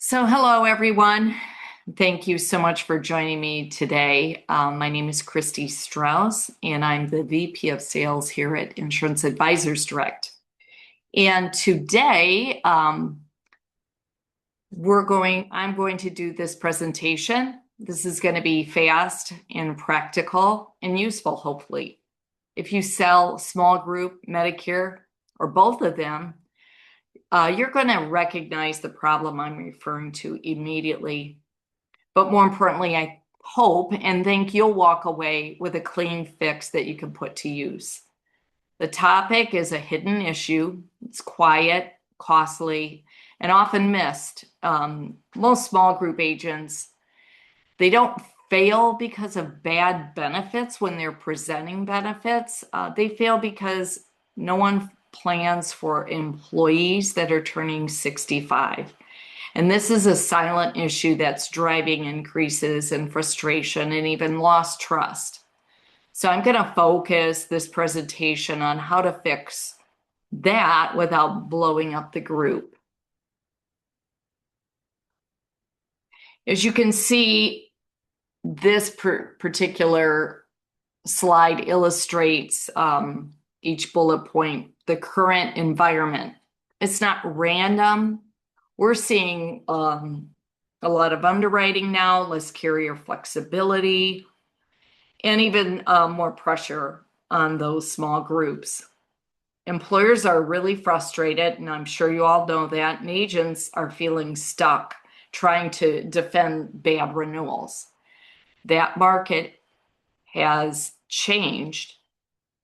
Hello everyone. Thank you so much for joining me today. My name is Christy Strauss, and I'm the VP of Sales here at Insurance Advisors Direct. And today, I'm going to do this presentation. This is going to be fast and practical and useful, hopefully. If you sell small group, Medicare, or both of them, you're going to recognize the problem I'm referring to immediately. But more importantly, I hope and think you'll walk away with a clean fix that you can put to use. The topic is a hidden issue. It's quiet, costly, and often missed. Most small group agents, they don't fail because of bad benefits when they're presenting benefits. They fail because no one plans for employees that are turning 65. And this is a silent issue that's driving increases in frustration and even lost trust. So I'm going to focus this presentation on how to fix that without blowing up the group. As you can see, this particular slide illustrates each bullet point, the current environment. It's not random. We're seeing a lot of underwriting now, less carrier flexibility, and even more pressure on those small groups. Employers are really frustrated, and I'm sure you all know that, and agents are feeling stuck trying to defend bad renewals. That market has changed,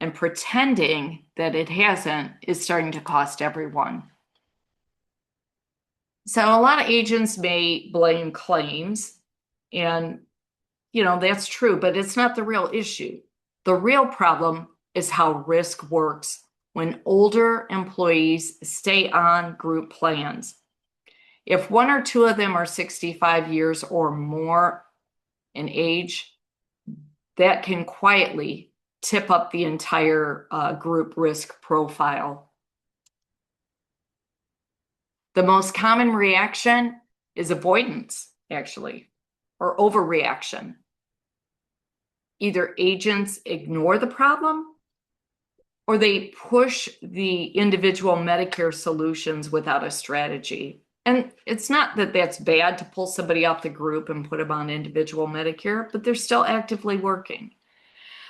and pretending that it hasn't is starting to cost everyone. So a lot of agents may blame claims, and that's true, but it's not the real issue. The real problem is how risk works when older employees stay on group plans. If one or two of them are 65 years or more in age, that can quietly tip up the entire group risk profile. The most common reaction is avoidance, actually, or overreaction. Either agents ignore the problem or they push the individual Medicare solutions without a strategy. And it's not that that's bad to pull somebody off the group and put them on individual Medicare, but they're still actively working.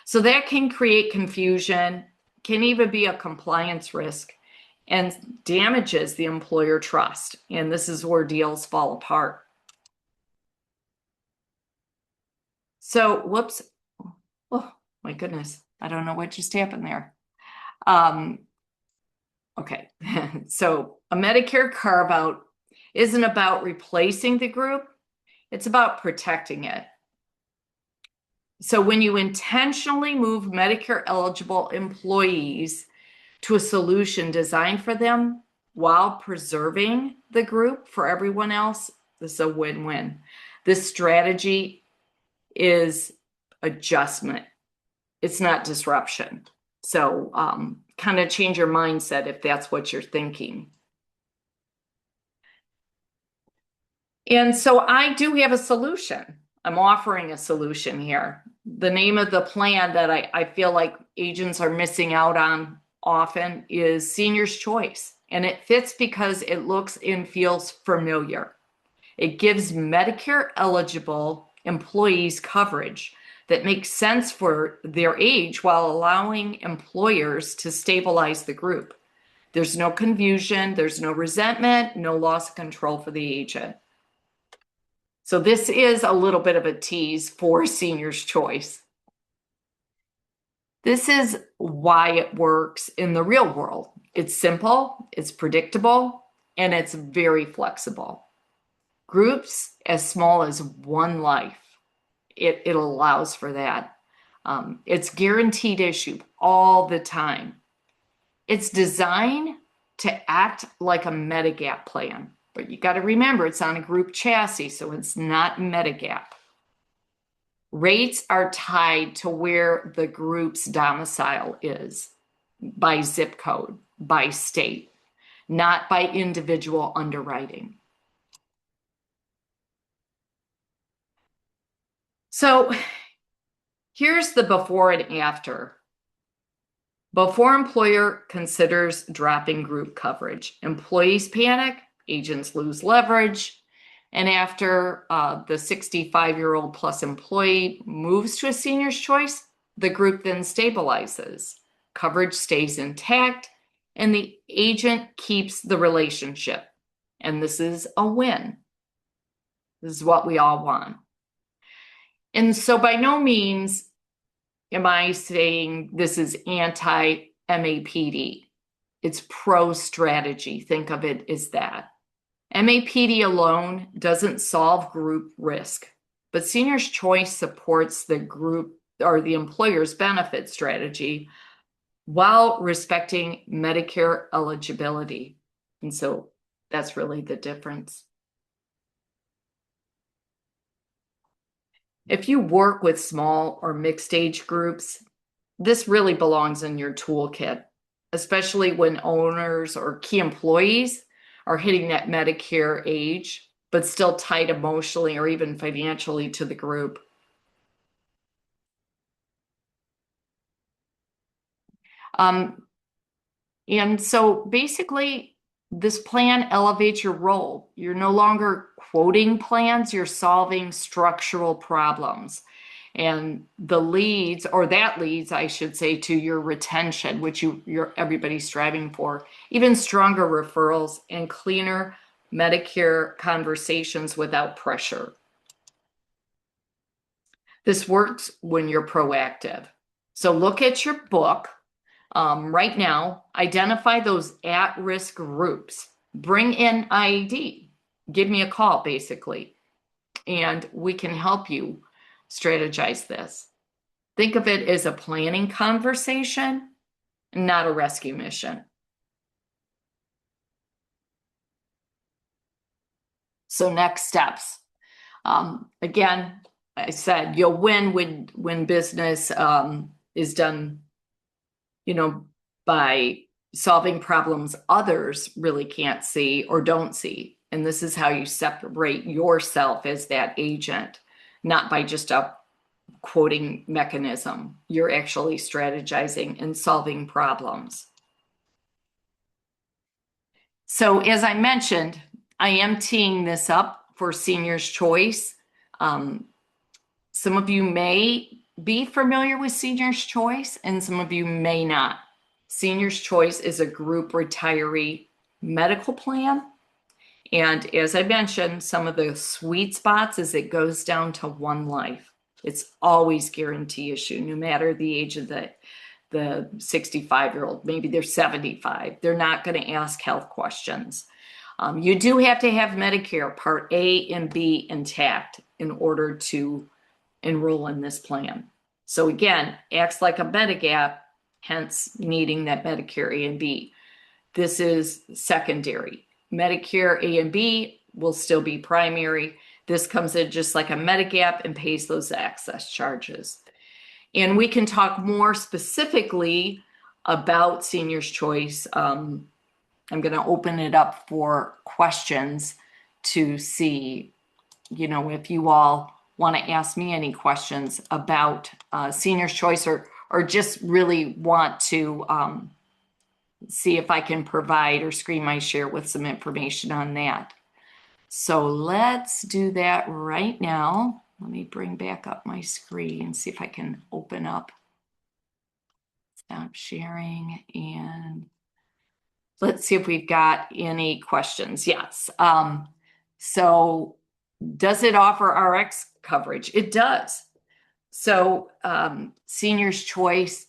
So that can create confusion, can even be a compliance risk, and damages the employer trust. And this is where deals fall apart. So, whoops. Oh, my goodness. I don't know what just happened there. Okay. So a Medicare carve-out isn't about replacing the group. It's about protecting it. So when you intentionally move Medicare-eligible employees to a solution designed for them while preserving the group for everyone else, this is a win-win. This strategy is adjustment. It's not disruption. So kind of change your mindset if that's what you're thinking. And so I do have a solution. I'm offering a solution here. The name of the plan that I feel like agents are missing out on often is Senior's Choice. And it fits because it looks and feels familiar. It gives Medicare-eligible employees coverage that makes sense for their age while allowing employers to stabilize the group. There's no confusion, there's no resentment, no loss of control for the agent. So this is a little bit of a tease for Senior's Choice. This is why it works in the real world. It's simple, it's predictable, and it's very flexible. Groups as small as one life, it allows for that. It's guaranteed issue all the time. It's designed to act like a Medigap plan, but you got to remember it's on a group chassis, so it's not Medigap. Rates are tied to where the group's domicile is by zip code, by state, not by individual underwriting. So here's the before and after. Before employer considers dropping group coverage, employees panic, agents lose leverage, and after the 65-year-old plus employee moves to a senior's choice, the group then stabilizes. Coverage stays intact, and the agent keeps the relationship. And this is a win. This is what we all want. And so by no means am I saying this is anti-MAPD. It's pro-strategy. Think of it as that. MAPD alone doesn't solve group risk, but Senior's Choice supports the group or the employer's benefit strategy while respecting Medicare eligibility. And so that's really the difference. If you work with small or mixed age groups, this really belongs in your toolkit, especially when owners or key employees are hitting that Medicare age, but still tied emotionally or even financially to the group. And so basically, this plan elevates your role. You're no longer quoting plans, you're solving structural problems. And that leads, I should say, to your retention, which everybody's striving for, even stronger referrals and cleaner Medicare conversations without pressure. This works when you're proactive. So look at your book right now, identify those at-risk groups, bring in IED, give me a call basically, and we can help you strategize this. Think of it as a planning conversation, not a rescue mission. So next steps. Again, I said you'll win when business is done, by solving problems others really can't see or don't see. And this is how you separate yourself as that agent, not by just a quoting mechanism. You're actually strategizing and solving problems. So as I mentioned, I am teeing this up for Senior's Choice. Some of you may be familiar with Senior's Choice and some of you may not. Senior's Choice is a group retiree medical plan. And as I mentioned, some of the sweet spots is it goes down to one life. It's always guarantee issue, no matter the age of the 65-year-old. Maybe they're 75. They're not going to ask health questions. You do have to have Medicare Part A and B intact in order to enroll in this plan. So again, acts like a Medigap, hence needing that Medicare A and B. This is secondary. Medicare A and B will still be primary. This comes in just like a Medigap and pays those access charges. And we can talk more specifically about Senior's Choice. I'm going to open it up for questions to see, if you all want to ask me any questions about Senior's Choice or just really want to see if I can provide or screen my share with some information on that. So let's do that right now. Let me bring back up my screen and see if I can open up. Stop sharing and let's see if we've got any questions. Yes. So does it offer RX coverage? It does. So Senior's Choice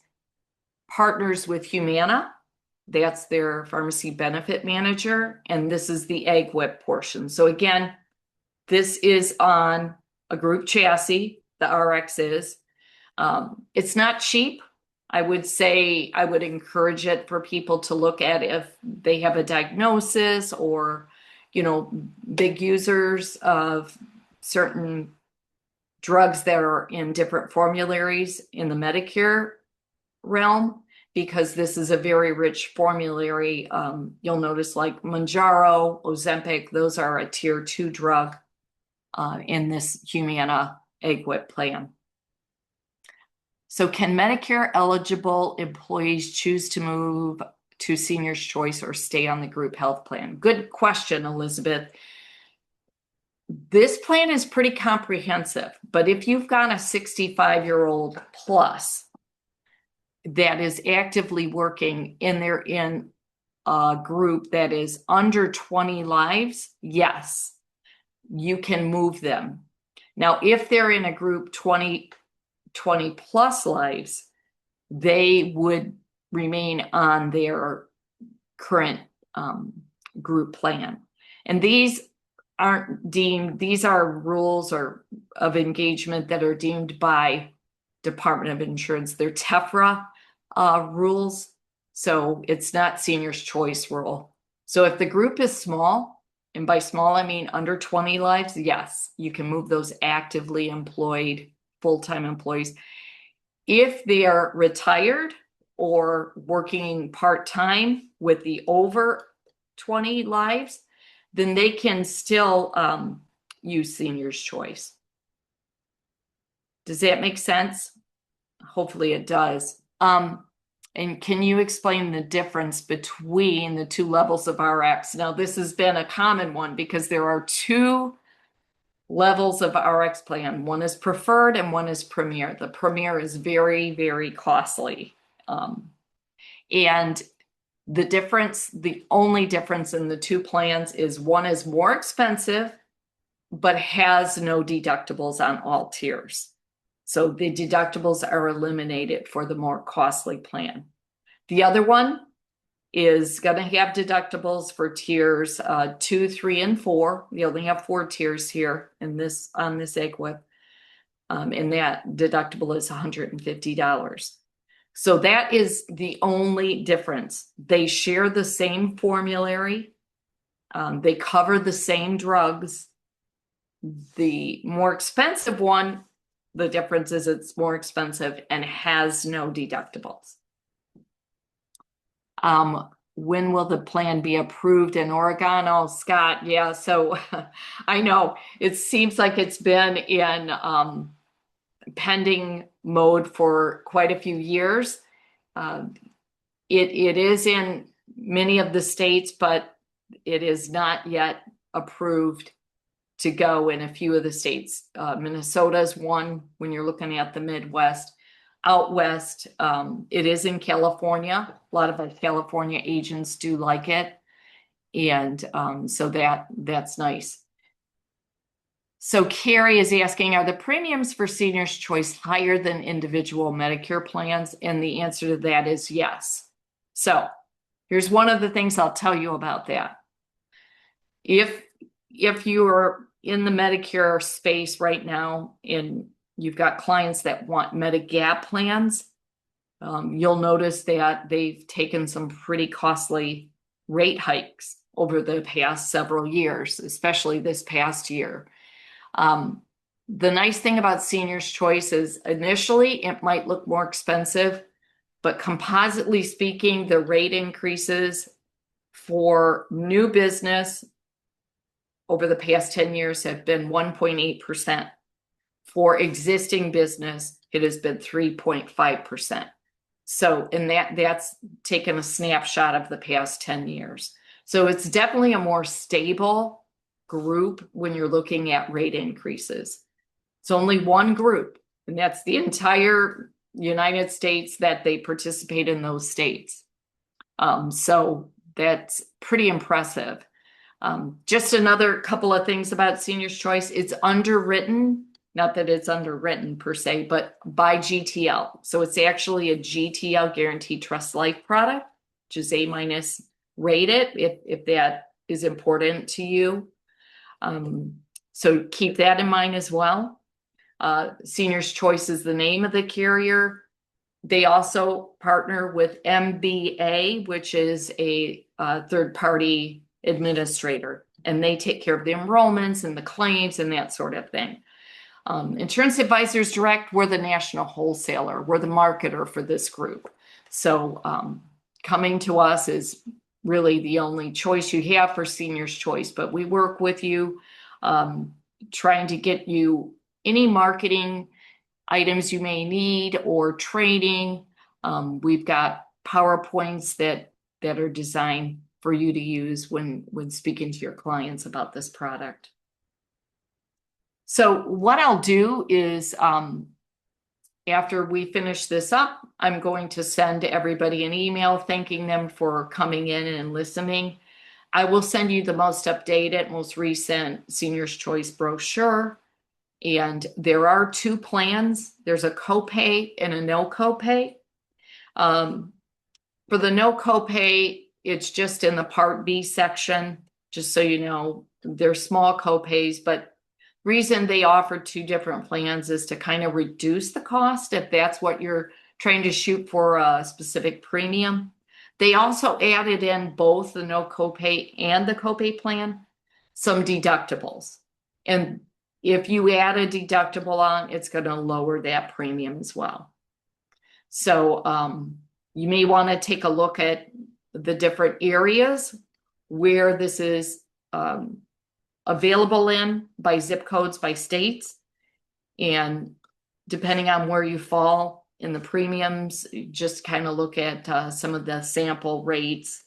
partners with Humana. That's their pharmacy benefit manager. And this is the egg whip portion. So again, this is on a group chassis, the RX is. It's not cheap. I would say I would encourage it for people to look at if they have a diagnosis or, big users of certain drugs that are in different formularies in the Medicare realm, because this is a very rich formulary. You'll notice like Mounjaro, Ozempic, those are a tier 2 drug in this Humana AGWIP plan. So can Medicare-eligible employees choose to move to Senior's Choice or stay on the group health plan? Good question, Elizabeth. This plan is pretty comprehensive, but if you've got a 65-year-old plus that is actively working and they're in a group that is under 20 lives, yes, you can move them. Now, if they're in a group 20 plus lives, they would remain on their current group plan. And these aren't deemed, these are rules or of engagement that are deemed by Department of Insurance. They're TEFRA rules. So it's not Senior's Choice rule. So if the group is small, and by small, I mean under 20 lives, yes, you can move those actively employed full-time employees. If they are retired or working part-time with the over 20 lives, then they can still use Senior's Choice. Does that make sense? Hopefully it does. And can you explain the difference between the two levels of RX? Now, this has been a common one because there are two levels of RX plan. One is preferred and one is premier. The premier is very, very costly. And the difference, the only difference in the two plans is one is more expensive, but has no deductibles on all tiers. So the deductibles are eliminated for the more costly plan. The other one is going to have deductibles for tiers 2, 3, and 4. You only have 4 tiers here in this on this AGWIP. And that deductible is $150. So that is the only difference. They share the same formulary. They cover the same drugs. The more expensive one, the difference is it's more expensive and has no deductibles. When will the plan be approved in Oregon? Oh, Scott, yeah, so I know it seems like it's been in pending mode for quite a few years. It is in many of the states, but it is not yet approved to go in a few of the states. Minnesota's one when you're looking at the Midwest. Out west, it is in California. A lot of our California agents do like it. And so that's nice. So Carrie is asking, are the premiums for Senior's Choice higher than individual Medicare plans? And the answer to that is yes. So here's one of the things I'll tell you about that. If you're in the Medicare space right now and you've got clients that want Medigap plans, you'll notice that they've taken some pretty costly rate hikes over the past several years, especially this past year. The nice thing about Senior's Choice is initially it might look more expensive, but compositely speaking, the rate increases for new business over the past 10 years have been 1.8%. For existing business, it has been 3.5%. So, and that's taken a snapshot of the past 10 years. So it's definitely a more stable group when you're looking at rate increases. It's only one group, and that's the entire United States that they participate in those states. So that's pretty impressive. Just another couple of things about Senior's Choice. It's underwritten, not that it's underwritten per se, but by GTL. So it's actually a GTL Guaranteed Trust Life product, which is A- rated if that is important to you. So keep that in mind as well. Senior's Choice is the name of the carrier. They also partner with MBA, which is a third-party administrator, and they take care of the enrollments and the claims and that sort of thing. Insurance Advisors Direct, we're the national wholesaler. We're the marketer for this group. So coming to us is really the only choice you have for Senior's Choice, but we work with you trying to get you any marketing items you may need or training. We've got PowerPoints that are designed for you to use when speaking to your clients about this product. So what I'll do is, after we finish this up, I'm going to send everybody an email thanking them for coming in and listening. I will send you the most updated, most recent Senior's Choice brochure. And there are 2 plans. There's a copay and a no copay. For the no copay, it's just in the Part B section, just so you know. They're small copays, but reason they offer 2 different plans is to kind of reduce the cost if that's what you're trying to shoot for, a specific premium. They also added in both the no copay and the copay plan, some deductibles. And if you add a deductible on, it's going to lower that premium as well. So you may want to take a look at the different areas where this is available in, by zip codes, by states. And depending on where you fall in the premiums, just kind of look at some of the sample rates,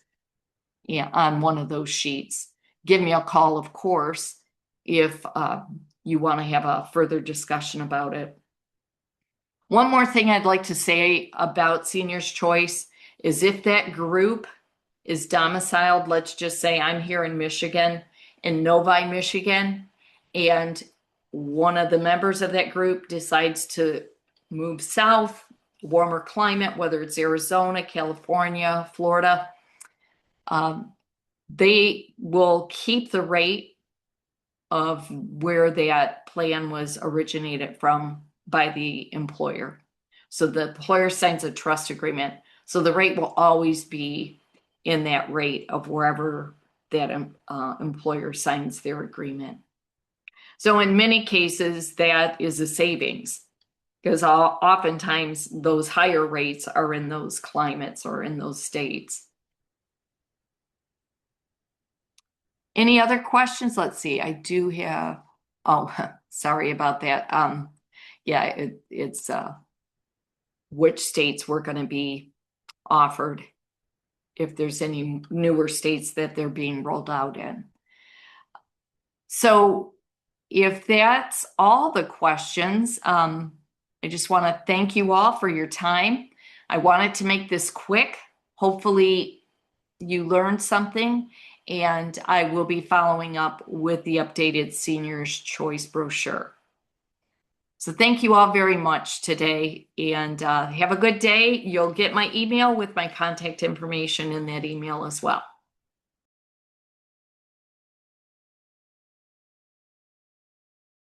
on one of those sheets. Give me a call, of course, if you want to have a further discussion about it. One more thing I'd like to say about Senior's Choice is if that group is domiciled, let's just say I'm here in Michigan, in Novi, Michigan, and one of the members of that group decides to move south, warmer climate, whether it's Arizona, California, Florida, they will keep the rate of where that plan was originated from by the employer. So the employer signs a trust agreement. So the rate will always be in that rate of wherever that employer signs their agreement. So in many cases, that is a savings, because oftentimes those higher rates are in those climates or in those states. Any other questions? Let's see. I do have, oh, sorry about that. Yeah, it's which states we're going to be offered, if there's any newer states that they're being rolled out in. So if that's all the questions, I just want to thank you all for your time. I wanted to make this quick. Hopefully you learned something, and I will be following up with the updated Senior's Choice brochure. So thank you all very much today, and have a good day. You'll get my email with my contact information in that email as well.